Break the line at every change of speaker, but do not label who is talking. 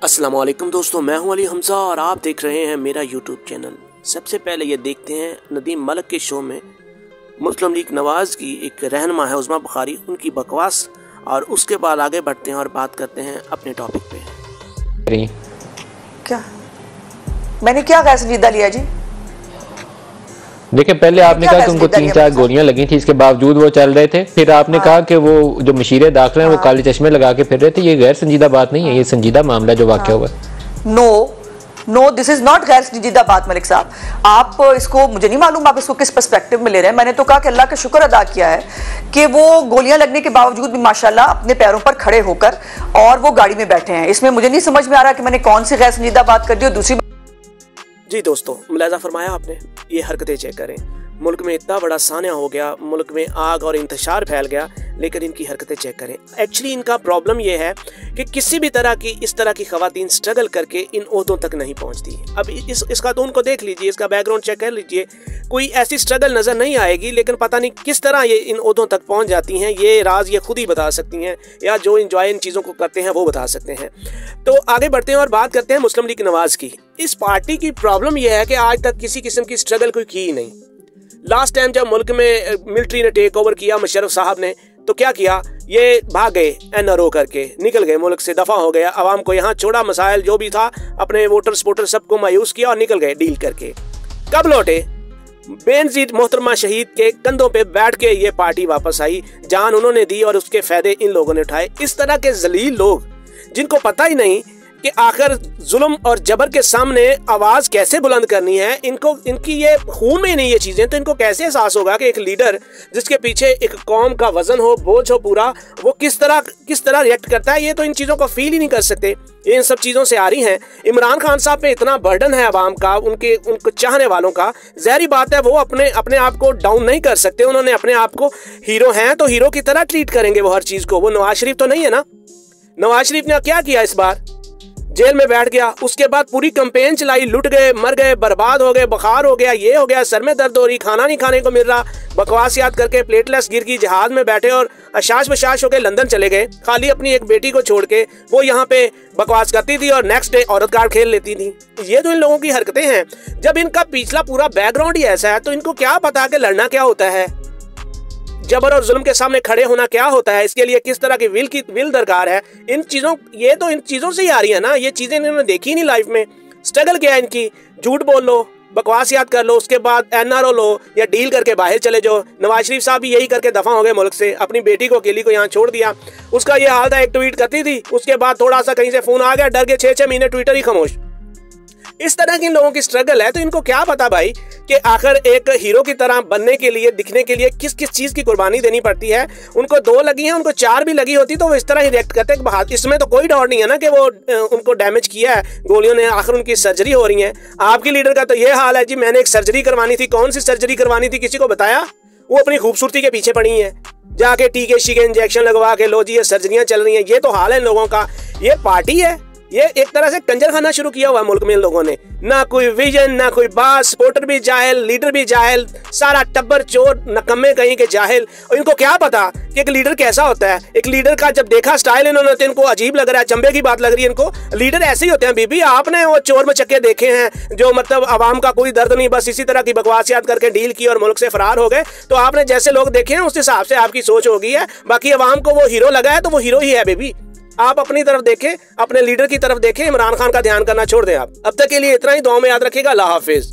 अस्सलाम वालेकुम दोस्तों, मैं हूं अली हमजा और आप देख रहे हैं मेरा यूट्यूब चैनल। सबसे पहले ये देखते हैं नदीम मलिक के शो में मुस्लिम लीग नवाज़ की एक रहनुमा है उज़मा बुखारी, उनकी बकवास, और उसके बाद आगे बढ़ते हैं और बात करते हैं अपने टॉपिक पे।
क्या मैंने क्या गैर संजीदा लिया जी?
देखिए, पहले आपने कहा कि उनको 3-4 गोलियां लगी थी, इसके बावजूद वो चल रहे थे। फिर आपने कहा कि वो जो मशीरे दाखिल हैं वो काले चश्मे लगा के फिर रहे थे। ये गैर संजीदा बात नहीं है, ये संजीदा मामला जो वाक़या हुआ।
नो, दिस इज नॉट गैर संजीदा बात मलिक साहब। आप इसको, मुझे नहीं मालूम आप इसको किस पर्सपेक्टिव में ले रहे हैं। मैंने तो कहा कि अल्लाह का शुक्र अदा किया है कि वो गोलियां लगने के बावजूद भी माशाल्लाह अपने पैरों पर खड़े होकर और वो गाड़ी में बैठे हैं। इसमें मुझे नहीं समझ में आ रहा कि मैंने कौन सी गैर संजीदा बात कर दी। और दूसरी
जी दोस्तों, मुलाजा फरमाया आपने, ये हरकतें चेक करें। मुल्क में इतना बड़ा सान्या हो गया, मुल्क में आग और इंतशार फैल गया, लेकिन इनकी हरकतें चेक करें। एक्चुअली इनका प्रॉब्लम ये है कि किसी भी तरह की इस तरह की खवातीन स्ट्रगल करके इन ओहदों तक नहीं पहुंचती। अब इसका तो उनको देख लीजिए, इसका बैकग्राउंड चेक कर लीजिए, कोई ऐसी स्ट्रगल नजर नहीं आएगी, लेकिन पता नहीं किस तरह ये इन ओहदों तक पहुंच जाती हैं। ये राज ये खुद ही बता सकती हैं, या जो इंजॉय इन चीज़ों को करते हैं वो बता सकते हैं। तो आगे बढ़ते हैं और बात करते हैं मुस्लिम लीग नवाज़ की। इस पार्टी की प्रॉब्लम यह है कि आज तक किसी किस्म की स्ट्रगल कोई की ही नहीं। लास्ट टाइम जब मुल्क में मिलिट्री ने टेक ओवर किया, मुशर्रफ साहब ने, तो क्या किया, ये भाग गए, एनआरओ करके निकल गए, मुल्क से दफा हो गया, आवाम को यहाँ छोड़ा, मसाइल जो भी था अपने वोटर सपोर्टर सबको मायूस किया और निकल गए डील करके। कब लौटे? बेनजीर मोहतरमा शहीद के कंधों पे बैठ के ये पार्टी वापस आई, जान उन्होंने दी और उसके फायदे इन लोगों ने उठाए। इस तरह के जलील लोग जिनको पता ही नहीं कि आखिर जुल्म और जबर के सामने आवाज कैसे बुलंद करनी है, इनकी ये खून में नहीं ये चीजें, तो इनको कैसे एहसास होगा कि एक लीडर जिसके पीछे एक कौम का वजन हो, बोझ हो पूरा, वो किस तरह रिएक्ट करता है। ये तो इन चीजों को फील ही नहीं कर सकते। ये इन सब चीजों से आ रही हैं। इमरान खान साहब पे इतना बर्डन है आवाम का, उनको चाहने वालों का, ज़ाहिर बात है वो अपने आप को डाउन नहीं कर सकते। उन्होंने अपने आप को हीरो हैं तो हीरो की तरह ट्रीट करेंगे वो हर चीज को। वो नवाज शरीफ तो नहीं है ना। नवाज शरीफ ने क्या किया, इस बार जेल में बैठ गया, उसके बाद पूरी कैंपेन चलाई, लुट गए, मर गए, बर्बाद हो गए, बुखार हो गया, ये हो गया, सर में दर्द हो रही, खाना नहीं खाने को मिल रहा, बकवास याद करके प्लेटलेस गिर गई, जहाज में बैठे और अशाश बशाश होकर लंदन चले गए, खाली अपनी एक बेटी को छोड़ के। वो यहाँ पे बकवास करती थी और नेक्स्ट डे औरत कार्ड खेल लेती थी। ये तो इन लोगों की हरकतें हैं। जब इनका पिछला पूरा बैकग्राउंड ही ऐसा है तो इनको क्या पता कि लड़ना क्या होता है, जबर और जुल्म के सामने खड़े होना क्या होता है, इसके लिए किस तरह की विल दरकार है। इन चीजों से ही आ रही है ना। ये चीजें इन्होंने देखी नहीं लाइफ में। स्ट्रगल क्या है इनकी, झूठ बोल लो, बकवास याद कर लो, उसके बाद एनआरओ लो या डील करके बाहर चले जाओ। नवाज शरीफ साहब भी यही करके दफा हो गए मुल्क से, अपनी बेटी को अकेली को यहाँ छोड़ दिया। उसका ये हाल था, एक ट्वीट करती थी, उसके बाद थोड़ा सा कहीं से फोन आ गया, डर के 6-6 महीने ट्विटर ही खामोश। इस तरह की इन लोगों की स्ट्रगल है। तो इनको क्या पता भाई कि आखिर एक हीरो की तरह बनने के लिए, दिखने के लिए किस किस चीज की कुर्बानी देनी पड़ती है। उनको 2 लगी हैं, उनको 4 भी लगी होती तो वो इस तरह ही रिएक्ट करते हैं। इसमें तो कोई डाउट नहीं है ना कि वो उनको डैमेज किया है गोलियों ने, आखिर उनकी सर्जरी हो रही है। आपकी लीडर का तो ये हाल है जी, मैंने एक सर्जरी करवानी थी। कौन सी सर्जरी करवानी थी, किसी को बताया? वो अपनी खूबसूरती के पीछे पड़ी है, जाके टीके शीके इंजेक्शन लगवा के लो जी ये सर्जरियां चल रही हैं। ये तो हाल है इन लोगों का। ये पार्टी है, ये एक तरह से कंजर खाना शुरू किया हुआ है मुल्क में इन लोगों ने। ना कोई विजन, ना कोई बात, सपोर्टर भी जाहिल, लीडर भी जाहिल, सारा टब्बर चोर, नकम्मे कहीं के जाहिल। और इनको क्या पता कि एक लीडर कैसा होता है। एक लीडर का जब देखा स्टाइल इन्होंने तो इनको अजीब लग रहा है, चंबे की बात लग रही है इनको। लीडर ऐसे ही होते हैं बीबी। आपने वो चोर मचक्के देखे हैं जो मतलब आवाम का कोई दर्द नहीं, बस इसी तरह की बकवास याद करके डील की और मुल्क से फरार हो गए। तो आपने जैसे लोग देखे हैं उस हिसाब से आपकी सोच हो गई है। बाकी आवाम को वो हीरो लगा है तो वो हीरो ही है बेबी। आप अपनी तरफ देखें, अपने लीडर की तरफ देखें, इमरान खान का ध्यान करना छोड़ दें आप। अब तक के लिए इतना ही, दुआ में याद रखिएगा। अल्लाह हाफिज।